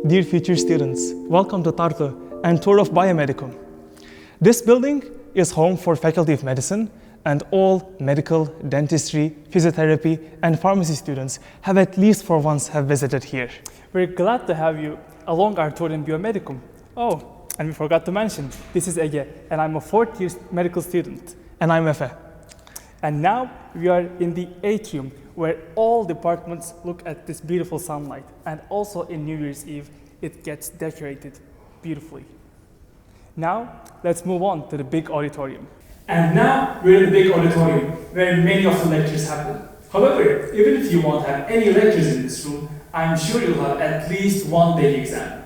Dear future students, welcome to Tartu and tour of Biomedicum. This building is home for Faculty of Medicine, and all medical, dentistry, physiotherapy, and pharmacy students have at least for once have visited here. We're glad to have you along our tour in Biomedicum. Oh, and we forgot to mention, this is Ege, and I'm a fourth year medical student. And I'm Efe. And now we are in the Atrium, where all departments look at this beautiful sunlight. And also in New Year's Eve, it gets decorated beautifully. Now, let's move on to the big auditorium. And now we're in the big auditorium, where many of the lectures happen. However, even if you won't have any lectures in this room, I'm sure you'll have at least one daily exam.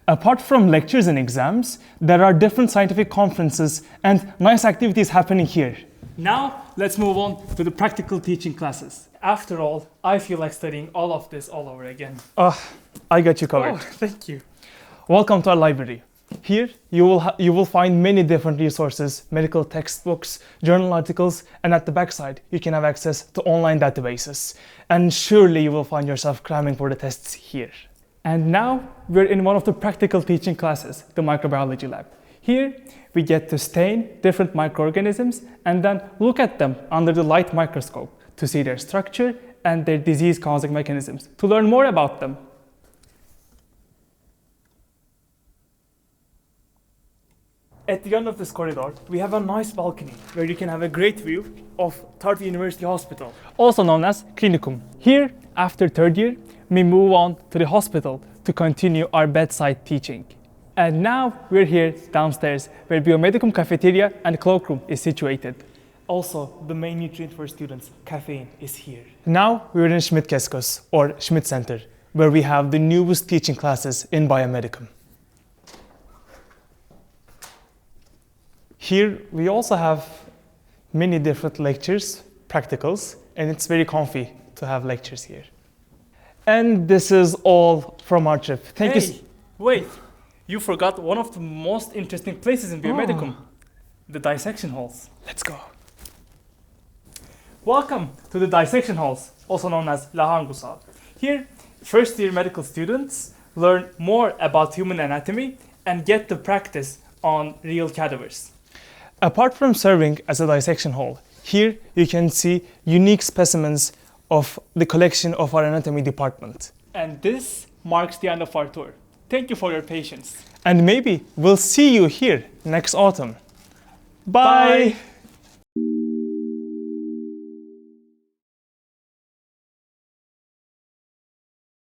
Apart from lectures and exams, there are different scientific conferences and nice activities happening here. Now, let's move on to the practical teaching classes. After all, I feel like studying all of this all over again. I got you covered. Oh, thank you. Welcome to our library. Here, you will find many different resources, medical textbooks, journal articles, and at the backside, you can have access to online databases. And surely you will find yourself cramming for the tests here. And now, we're in one of the practical teaching classes, the Microbiology Lab. Here, we get to stain different microorganisms and then look at them under the light microscope to see their structure and their disease-causing mechanisms, to learn more about them. At the end of this corridor, we have a nice balcony where you can have a great view of Tartu University Hospital, also known as Clinicum. Here, after third year, we move on to the hospital to continue our bedside teaching. And now we're here downstairs where Biomedicum cafeteria and cloakroom is situated. Also, the main nutrient for students, caffeine, is here. Now we're in Schmidt or Schmidt Center, where we have the newest teaching classes in Biomedicum. Here we also have many different lectures, practicals, and it's very comfy to have lectures here. And this is all from our trip. Thank you. Wait, you forgot one of the most interesting places in Biomedicum, the dissection halls. Let's go. Welcome to the dissection halls, also known as Lahangusal. Here, first year medical students learn more about human anatomy and get to practice on real cadavers. Apart from serving as a dissection hall, here you can see unique specimens of the collection of our anatomy department. And this marks the end of our tour. Thank you for your patience. And maybe we'll see you here next autumn. Bye.